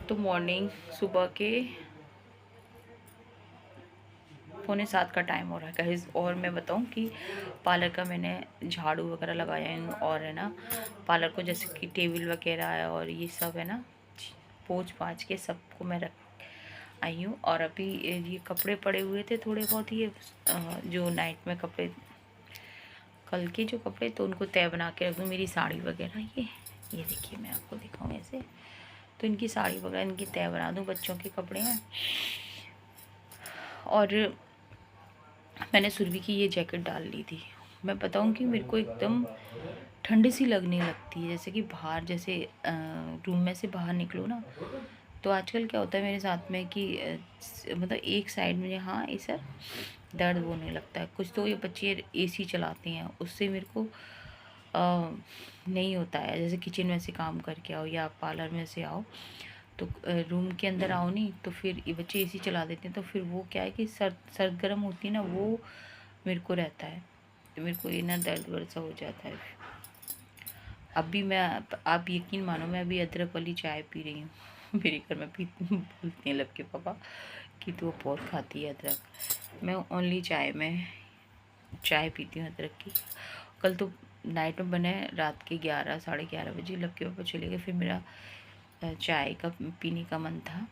तो मॉर्निंग सुबह के 6:45 का टाइम हो रहा है गाइस। और मैं बताऊं कि पार्लर का मैंने झाड़ू वगैरह लगाया है और है ना पार्लर को जैसे कि टेबल वगैरह है और ये सब है ना पोंछ पाछ के सबको मैं रख आई हूँ। और अभी ये कपड़े पड़े हुए थे थोड़े बहुत, ये जो नाइट में कपड़े कल के जो कपड़े तो उनको तय बना के रख दूँ। मेरी साड़ी वगैरह ये देखिए मैं आपको दिखाऊँ ऐसे, तो इनकी साड़ी वगैरह इनकी तय बना दूँ। बच्चों के कपड़े हैं। और मैंने सुरभि की ये जैकेट डाल ली थी। मैं बताऊँ कि मेरे को एकदम ठंडी सी लगने लगती है, जैसे कि बाहर जैसे रूम में से बाहर निकलो ना, तो आजकल क्या होता है मेरे साथ में कि मतलब एक साइड में यहाँ ऐसा दर्द होने लगता है। कुछ तो ये बच्चे एसी चलाते हैं, उससे मेरे को नहीं होता है। जैसे किचन में से काम करके आओ या पार्लर में से आओ तो रूम के अंदर आओ नहीं, तो फिर ये बच्चे एसी चला देते हैं, तो फिर वो क्या है कि सर्द गर्म होती है ना, वो मेरे को रहता है। तो मेरे को ये ना दर्द वर्द सा हो जाता है। अभी मैं आप यकीन मानो मैं अभी अदरक वाली चाय पी रही हूँ। मेरे घर में बोलते हैं लब के पापा कि तू बहुत खाती है अदरक। मैं ओनली चाय में चाय पीती हूँ अदरक की। कल तो नाइट में बने रात के 11 साढ़े 11 बजे लब के पापा चले गए। फिर मेरा चाय का पीने का मन था,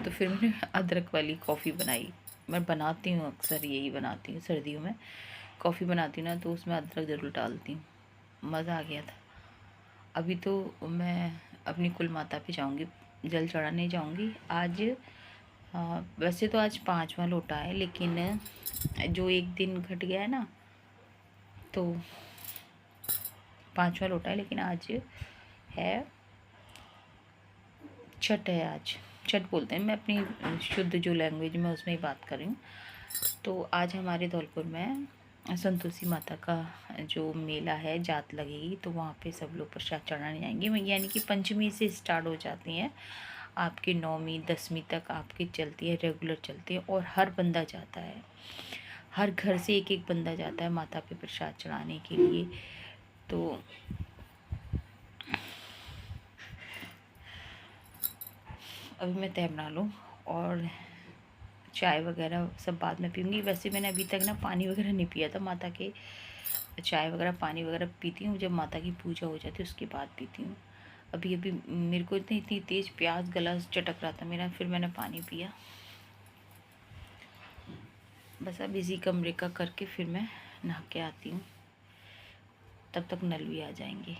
तो फिर मैंने अदरक वाली कॉफ़ी बनाई। मैं बनाती हूँ अक्सर यही बनाती हूँ, सर्दियों में कॉफ़ी बनाती हूँ ना तो उसमें अदरक ज़रूर डालती हूँ। मज़ा आ गया था। अभी तो मैं अपनी कुल माता पे जाऊँगी, जल चढ़ाने जाऊँगी आज। वैसे तो आज 5वां लोटा है, लेकिन जो एक दिन घट गया है ना, तो 5वां लोटा है, लेकिन आज है छठ है। आज छठ बोलते हैं, मैं अपनी शुद्ध जो लैंग्वेज में उसमें ही बात कर रही हूँ। तो आज हमारे धौलपुर में संतोषी माता का जो मेला है, जात लगेगी, तो वहाँ पे सब लोग प्रसाद चढ़ाने जाएंगे। यानी कि पंचमी से स्टार्ट हो जाती हैं आपकी, 9वीं 10वीं तक आपकी चलती है, रेगुलर चलती है। और हर बंदा जाता है, हर घर से एक एक बंदा जाता है माता पे प्रसाद चढ़ाने के लिए। तो अभी मैं तय बना लूँ और चाय वगैरह सब बाद में पीऊँगी। वैसे मैंने अभी तक ना पानी वगैरह नहीं पिया था माता के। चाय वगैरह पानी वगैरह पीती हूँ जब माता की पूजा हो जाती है, उसके बाद पीती हूँ। अभी अभी मेरे को इतनी तेज़ प्यास, गला चटक रहा था मेरा, फिर मैंने पानी पिया। बस अब इसी कमरे का करके फिर मैं नहा के आती हूँ, तब तक नल भी आ जाएंगे।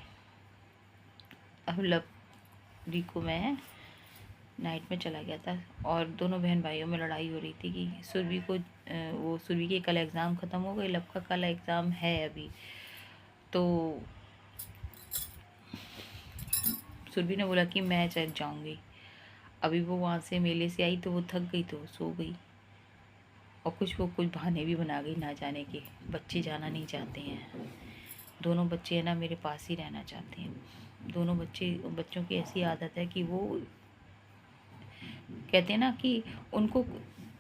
अब लवली को मैं नाइट में चला गया था और दोनों बहन भाइयों में लड़ाई हो रही थी कि सुरभि को वो सुरभि के कल एग्ज़ाम ख़त्म हो गई, लब का कल एग्ज़ाम है अभी। तो सुरभि ने बोला कि मैं चल जाऊँगी। अभी वो वहाँ से मेले से आई तो वो थक गई तो सो गई, और वो कुछ बहाने भी बना गई ना जाने के। बच्चे जाना नहीं चाहते हैं, दोनों बच्चे है ना मेरे पास ही रहना चाहते हैं। दोनों बच्चों की ऐसी आदत है कि वो कहते हैं ना कि उनको,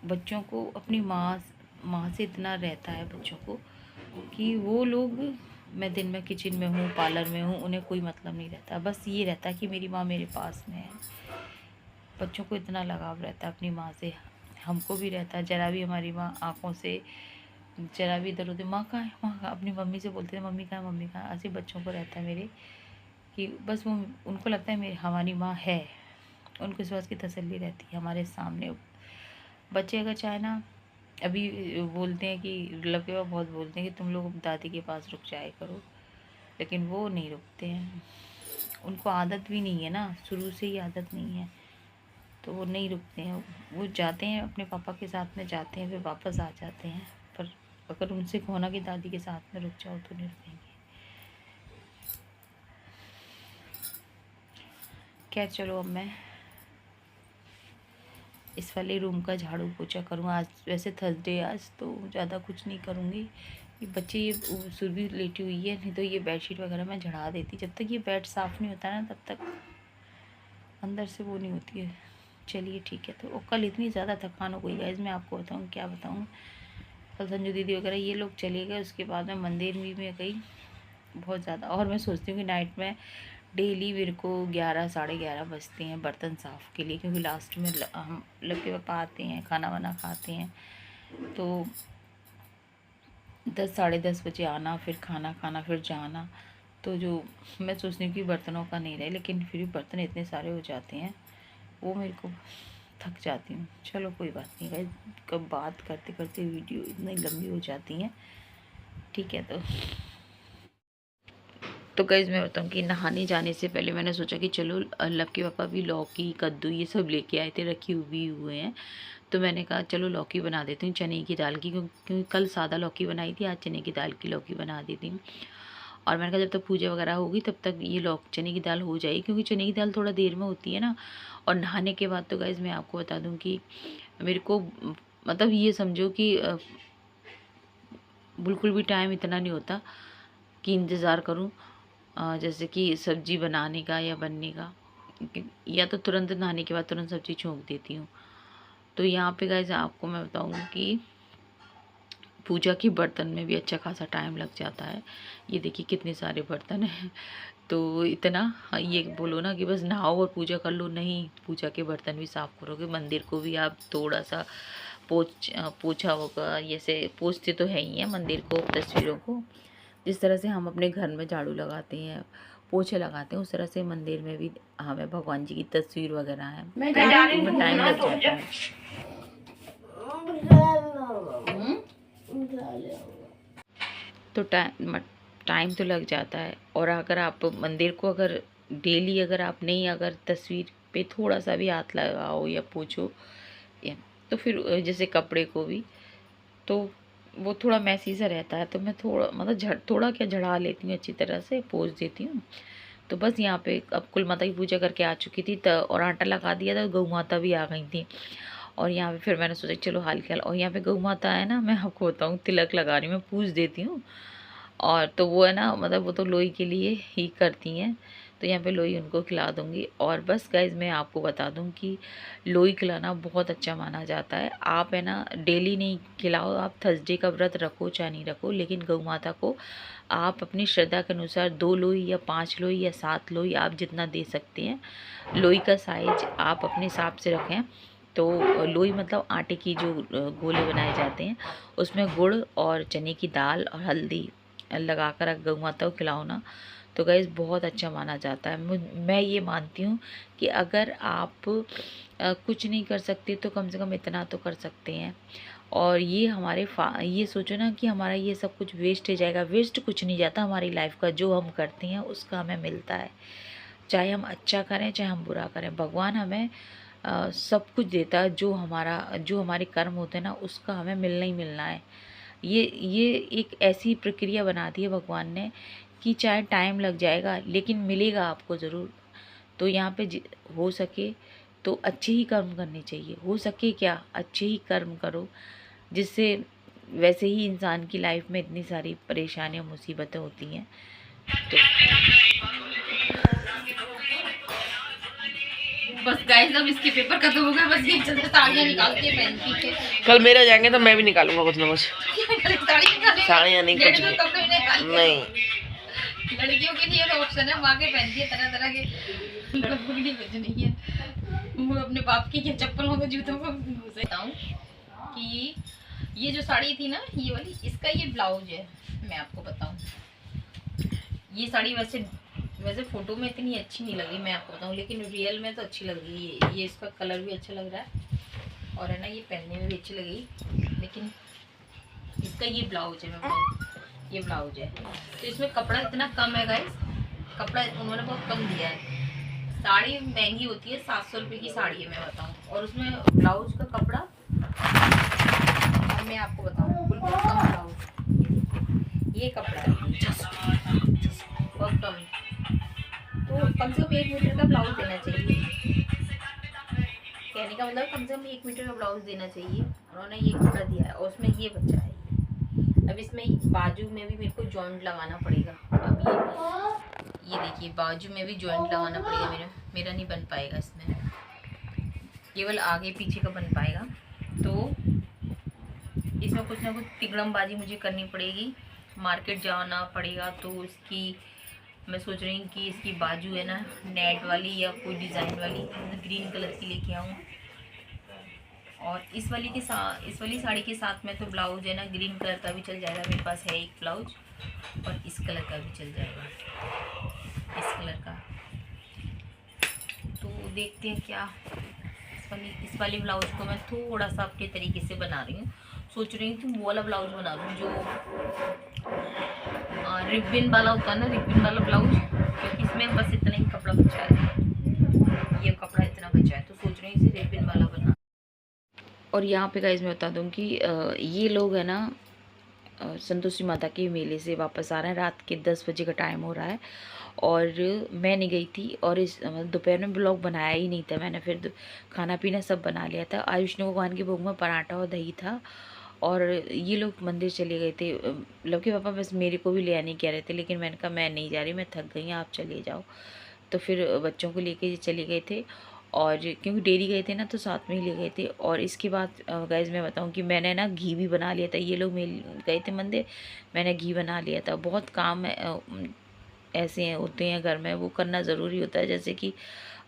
बच्चों को अपनी माँ से इतना रहता है बच्चों को कि वो लोग, मैं दिन में किचन में हूँ, पार्लर में हूँ, उन्हें कोई मतलब नहीं रहता। बस ये रहता है कि मेरी माँ मेरे पास में है। बच्चों को इतना लगाव रहता है अपनी माँ से, हमको भी रहता है। जरा भी हमारी माँ आँखों से जरा भी इधर उधर, माँ कहाँ है, माँ कहाँ, अपनी मम्मी से बोलते थे मम्मी कहाँ है, मम्मी कहाँ। ऐसे बच्चों को रहता है मेरे कि बस वो, उनको लगता है मेरी हमारी माँ है, उनको इस बात की तसल्ली रहती है हमारे सामने। बच्चे अगर चाहे ना, अभी बोलते हैं कि लगे हुआ बहुत बोलते हैं कि तुम लोग दादी के पास रुक जाया करो, लेकिन वो नहीं रुकते हैं। उनको आदत भी नहीं है ना, शुरू से ही आदत नहीं है, तो वो नहीं रुकते हैं। वो जाते हैं अपने पापा के साथ में, जाते हैं फिर वापस आ जाते हैं। पर अगर उनसे कहो ना कि दादी के साथ में रुक जाओ तो नहीं रुकेंगे। क्या, चलो अब मैं इस वाले रूम का झाड़ू पोछा करूँ। आज वैसे थर्सडे, आज तो ज़्यादा कुछ नहीं करूँगी। ये बच्चे, ये सुरभि लेटी हुई है, नहीं तो ये बेडशीट वगैरह मैं झड़ा देती। जब तक ये बेड साफ़ नहीं होता ना, तब तक अंदर से वो नहीं होती है। चलिए ठीक है। तो कल इतनी ज़्यादा थकान हो गई गाइस, मैं आपको बताऊँ क्या बताऊँ। कल संजू दीदी वगैरह ये लोग चले गए, उसके बाद मैं मंदिर भी में गई बहुत ज़्यादा। और मैं सोचती हूँ कि नाइट में डेली मेरे को 11 साढ़े 11 बजते हैं बर्तन साफ़ के लिए, क्योंकि लास्ट में हम लड़के पापा आते हैं, खाना वाना खाते हैं, तो 10 साढ़े 10 बजे आना, फिर खाना खाना, फिर जाना। तो जो मैं सोचती हूँ कि बर्तनों का नहीं रहे, लेकिन फिर भी बर्तन इतने सारे हो जाते हैं, वो मेरे को थक जाती हूँ। चलो कोई बात नहीं गाइस, कब बात करते करते वीडियो इतनी लंबी हो जाती हैं, ठीक है। तो गाइस मैं बताऊँ कि नहाने जाने से पहले मैंने सोचा कि चलो लक्की पापा भी लौकी कद्दू ये सब लेके आए थे, रखी हुए हैं, तो मैंने कहा चलो लौकी बना देती हूँ चने की दाल की, क्योंकि कल सादा लौकी बनाई थी, आज चने की दाल की लौकी बना देती हूँ। और मैंने कहा जब तक पूजा वगैरह होगी तब तक ये चने की दाल हो जाएगी, क्योंकि चने की दाल थोड़ा देर में होती है ना। और नहाने के बाद तो गाइस मैं आपको बता दूँ कि मेरे को मतलब ये समझो कि बिल्कुल भी टाइम इतना नहीं होता कि इंतज़ार करूँ जैसे कि सब्ज़ी बनाने का या बनने का, या तो तुरंत नहाने के बाद तुरंत सब्ज़ी छोंक देती हूँ। तो यहाँ पे गाइस आपको मैं बताऊँगी कि पूजा के बर्तन में भी अच्छा खासा टाइम लग जाता है। ये देखिए कितने सारे बर्तन हैं। तो इतना ये बोलो ना कि बस नहाओ और पूजा कर लो, नहीं, पूजा के बर्तन भी साफ़ करोगे, मंदिर को भी आप थोड़ा सा पोछा होगा, जैसे पोछते तो है ही है मंदिर को, तस्वीरों को। जिस तरह से हम अपने घर में झाड़ू लगाते हैं, पोछे लगाते हैं, उस तरह से मंदिर में भी हमें भगवान जी की तस्वीर वगैरह है, उनमें टाइम लग जाता है। तो टाइम तो लग जाता है। और अगर आप मंदिर को अगर डेली अगर तस्वीर पे थोड़ा सा भी हाथ लगाओ या पोछो, या तो फिर जैसे कपड़े को भी, तो वो थोड़ा मैसी सा रहता है, तो मैं थोड़ा मतलब थोड़ा क्या झड़ा लेती हूँ, अच्छी तरह से पोंछ देती हूँ। तो बस यहाँ पे अब कुल माता की पूजा करके आ चुकी थी, और आटा लगा दिया था, गौ माता भी आ गई थी। और यहाँ पे फिर मैंने सोचा चलो हाल ख्याल, और यहाँ पे गौ माता है ना, मैं आपको बताऊँ तिलक लगा रही हूँ, मैं पूछ देती हूँ। और तो वो है ना, मतलब वो तो लोई के लिए ही करती हैं, तो यहाँ पे लोई उनको खिला दूँगी। और बस गाइज़ मैं आपको बता दूँ कि लोई खिलाना बहुत अच्छा माना जाता है। आप है ना डेली नहीं खिलाओ, आप थर्सडे का व्रत रखो चाहे नहीं रखो, लेकिन गौ माता को आप अपनी श्रद्धा के अनुसार 2 लोई या 5 लोई या 7 लोई आप जितना दे सकते हैं। लोई का साइज आप अपने हिसाब से रखें। तो लोई मतलब आटे की जो गोले बनाए जाते हैं, उसमें गुड़ और चने की दाल और हल्दी लगाकर गौ माता को खिलाओ ना, तो गाइस बहुत अच्छा माना जाता है। मैं ये मानती हूँ कि अगर आप कुछ नहीं कर सकते तो कम से कम इतना तो कर सकते हैं। और ये ये सोचो ना कि हमारा ये सब कुछ वेस्ट हो जाएगा, वेस्ट कुछ नहीं जाता हमारी लाइफ का, जो हम करते हैं उसका हमें मिलता है। चाहे हम अच्छा करें चाहे हम बुरा करें, भगवान हमें सब कुछ देता है, जो हमारे कर्म होते हैं ना उसका हमें मिलना ही मिलना है। ये एक ऐसी प्रक्रिया बना दी है भगवान ने कि चाहे टाइम लग जाएगा लेकिन मिलेगा आपको ज़रूर। तो यहाँ पे हो सके तो अच्छे ही कर्म करने चाहिए, हो सके क्या अच्छे ही कर्म करो, जिससे वैसे ही इंसान की लाइफ में इतनी सारी परेशानियाँ मुसीबतें होती हैं। तो बस गाइस अब इसके पेपर खत्म हो गए, बस ये जल्दी साड़ियाँ निकाल के पहनती है। कल मेरा जाएंगे तो मैं भी निकालूंगा कुछ ना कुछ साड़ियाँ, नहीं कुछ नहीं। लड़कियों के लिए तो ऑप्शन है, माँ के पहनती है तरह तरह के, लड़कों के लिए कुछ नहीं है। वो अपने बाप की क्या चप्पलों में जूतों को घुसेता हूँ कि ये जो साड़ी थी ना ये वाली, इसका ये ब्लाउज है। मैं आपको बताऊँ, ये साड़ी वैसे फ़ोटो में इतनी अच्छी नहीं लगी, मैं आपको बताऊँ, लेकिन रियल में तो अच्छी लग रही है। ये इसका कलर भी अच्छा लग रहा है और है ना ये पहनने में भी अच्छी लगी। लेकिन इसका ये ब्लाउज है, मैं बताऊँ ये ब्लाउज है, तो इसमें कपड़ा इतना कम है गाइस, कपड़ा उन्होंने बहुत कम दिया है। साड़ी महंगी होती है, 700 रुपये की साड़ी है मैं बताऊँ, और उसमें ब्लाउज का कपड़ा, और मैं आपको बताऊँ बिल्कुल कम ब्लाउज, ये कपड़ा है बहुत कम, तो कम से कम 1 मीटर का ब्लाउज देना चाहिए। कहने का मतलब कम से कम 1 मीटर का ब्लाउज देना चाहिए। उन्होंने ये कपड़ा दिया है और उसमें ये बचा है। अब इसमें बाजू में भी मेरे को जॉइंट लगाना पड़ेगा। अब ये देखिए बाजू में भी जॉइंट लगाना पड़ेगा, मेरा नहीं बन पाएगा, इसमें केवल आगे पीछे का बन पाएगा। तो इसमें कुछ ना कुछ तिगड़मबाजी मुझे करनी पड़ेगी, मार्केट जाना पड़ेगा, तो उसकी मैं सोच रही हूँ कि इसकी बाजू है ना नेट वाली या कोई डिज़ाइन वाली ग्रीन कलर की लेके आऊँ। और इस वाली साड़ी के साथ में तो ब्लाउज है ना ग्रीन कलर का भी चल जाएगा, मेरे पास है एक ब्लाउज, और इस कलर का भी चल जाएगा, इस कलर का। तो देखते हैं क्या, इस वाली ब्लाउज को मैं थोड़ा सा अपने तरीके से बना रही हूँ। सोच रही हूँ कि वो वाला ब्लाउज बना दूँ जो रिबन वाला होता है ना, रिबन वाला ब्लाउज, क्योंकि इसमें बस इतना ही कपड़ा बचा है, ये कपड़ा इतना बचा है, तो सोच रही हूँ इसे रिबन वाला बना। और यहाँ पे गाइस मैं बता दूँ कि ये लोग है ना संतोषी माता के मेले से वापस आ रहे हैं, रात के 10 बजे का टाइम हो रहा है, और मैं नहीं गई थी, और इस दोपहर में ब्लॉग बनाया ही नहीं था मैंने, फिर खाना पीना सब बना लिया था। आज विष्णु भगवान के भोग में पराठा और दही था, और ये लोग मंदिर चले गए थे। मतलब के पापा बस मेरे को भी ले आने कह रहे थे, लेकिन मैंने कहा मैं नहीं जा रही, मैं थक गई, आप चले जाओ। तो फिर बच्चों को लेके चले गए थे, और क्योंकि डेरी गए थे ना तो साथ में ही ले गए थे। और इसके बाद गाइस मैं बताऊं कि मैंने ना घी भी बना लिया था, ये लोग मिल गए थे मंदिर, मैंने घी बना लिया था। बहुत काम ऐसे होते हैं घर में, वो करना ज़रूरी होता है। जैसे कि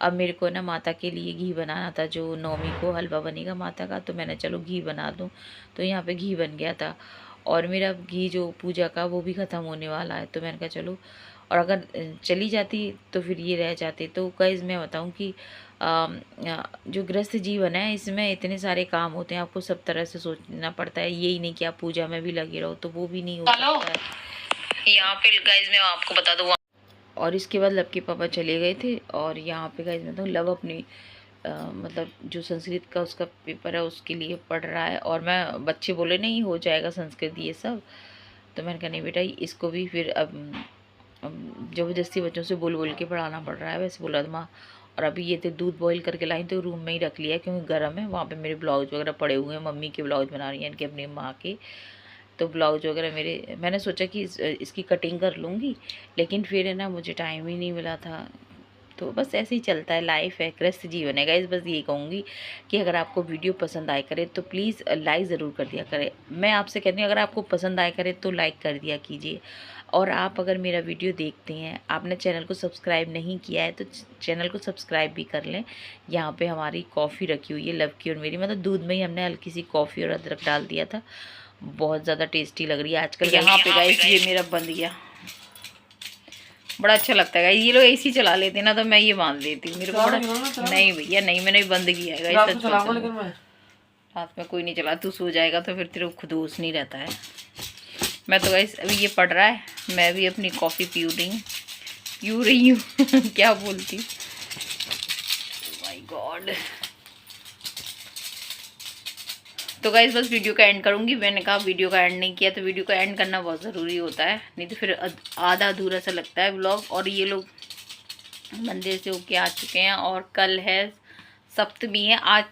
अब मेरे को ना माता के लिए घी बनाना था, जो नौमी को हलवा बनेगा माता का, तो मैंने चलो घी बना दूँ, तो यहाँ पे घी बन गया था। और मेरा घी जो पूजा का वो भी ख़त्म होने वाला है, तो मैंने कहा चलो, और अगर चली जाती तो फिर ये रह जाते। तो गाइस मैं बताऊं कि जो गृहस्थ जीवन है इसमें इतने सारे काम होते हैं, आपको सब तरह से सोचना पड़ता है, यही नहीं कि आप पूजा में भी लगे रहो, तो वो भी नहीं हो सकता है। यहाँ पे गाइस मैं आपको बता दूँ, और इसके बाद लव के पापा चले गए थे, और यहाँ पे गाइस मैं तो लव अपनी मतलब जो संस्कृत का उसका पेपर है उसके लिए पढ़ रहा है, और मैं बच्चे बोले नहीं हो जाएगा संस्कृत ये सब, तो मैंने कहा नहीं बेटा इसको भी फिर अब ज़बरदस्ती बच्चों से बोल बोल के पढ़ाना पड़ रहा है, वैसे बोला था माँ। और अभी ये तो दूध बॉईल करके लाई, तो रूम में ही रख लिया क्योंकि गर्म है, वहाँ पे मेरे ब्लाउज वगैरह पड़े हुए हैं, मम्मी के ब्लाउज बना रही हैं इनके अपनी माँ के, तो ब्लाउज वगैरह मेरे, मैंने सोचा कि इसकी कटिंग कर लूँगी, लेकिन फिर है ना मुझे टाइम ही नहीं मिला था। तो बस ऐसे ही चलता है, लाइफ है, गृहस्थ जीवन है गाइस। बस यही कहूँगी कि अगर आपको वीडियो पसंद आए करे तो प्लीज़ लाइक ज़रूर कर दिया करें। मैं आपसे कहती हूँ अगर आपको पसंद आए करे तो लाइक कर दिया कीजिए, और आप अगर मेरा वीडियो देखते हैं, आपने चैनल को सब्सक्राइब नहीं किया है तो चैनल को सब्सक्राइब भी कर लें। यहाँ पे हमारी कॉफ़ी रखी हुई है लव की और मेरी, मतलब दूध में ही हमने हल्की सी कॉफ़ी और अदरक डाल दिया था, बहुत ज़्यादा टेस्टी लग रही है आजकल। यहाँ पे गाइस ये मेरा बंद गया, बड़ा अच्छा लगता है। ये लोग एसी चला लेते ना तो मैं ये बांध देती हूँ, मेरे को बड़ा नहीं भैया नहीं, मैंने बंद किया है हाथ में कोई नहीं चला, तू सो जाएगा तो फिर तेरे को खुद होश नहीं रहता है। मैं तो गाइस अभी ये पढ़ रहा है, मैं भी अपनी कॉफ़ी पी रही हूँ क्या बोलती, माय गॉड। तो गाइस बस वीडियो का एंड करूँगी, मैंने कहा वीडियो का एंड नहीं किया, तो वीडियो का एंड करना बहुत ज़रूरी होता है, नहीं तो फिर आधा अधूरा सा लगता है व्लॉग। और ये लोग मंदिर से होके आ चुके हैं, और कल है सप्तमी है, आज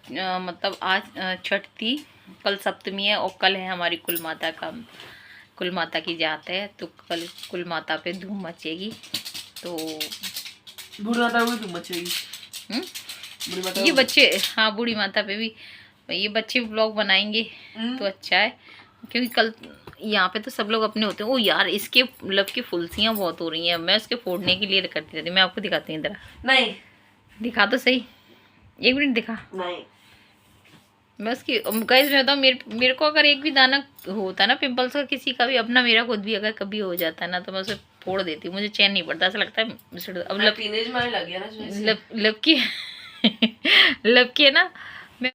मतलब आज छठ थी, कल सप्तमी है, और कल है हमारी कुल माता की जात है, तो कल कुल माता पे धूम मचेगी। तो बूढ़ी माता पे धूम मचेगी, ये बच्चे, हाँ बूढ़ी माता पे भी ये बच्चे व्लॉग बनाएंगे तो अच्छा है, क्योंकि कल यहाँ पे तो सब लोग अपने होते हैं। ओ यार इसके लव की फुलसियाँ बहुत हो रही हैं, मैं उसके फोड़ने के लिए करती रहती हूँ। मैं आपको दिखाती हूँ इधर, नहीं दिखा तो सही, 1 मिनट दिखा। नहीं मैं उसकी गाइस मैं बताऊँ, मेरे को अगर एक भी दाना होता है ना पिंपल्स का किसी का भी, अपना मेरा खुद भी अगर कभी हो जाता है ना, तो मैं उसे फोड़ देती हूँ, मुझे चैन नहीं पड़ता, ऐसा लगता है अब लब की है ना, मैं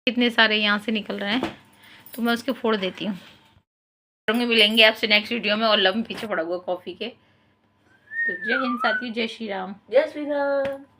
इतने सारे यहाँ से निकल रहे हैं तो मैं उसके फोड़ देती हूँ। मिलेंगे आपसे नेक्स्ट वीडियो में, और लब पीछे पड़ा हुआ कॉफ़ी के। तो जय हिंद साथियों, जय श्री राम। जय श्री राम।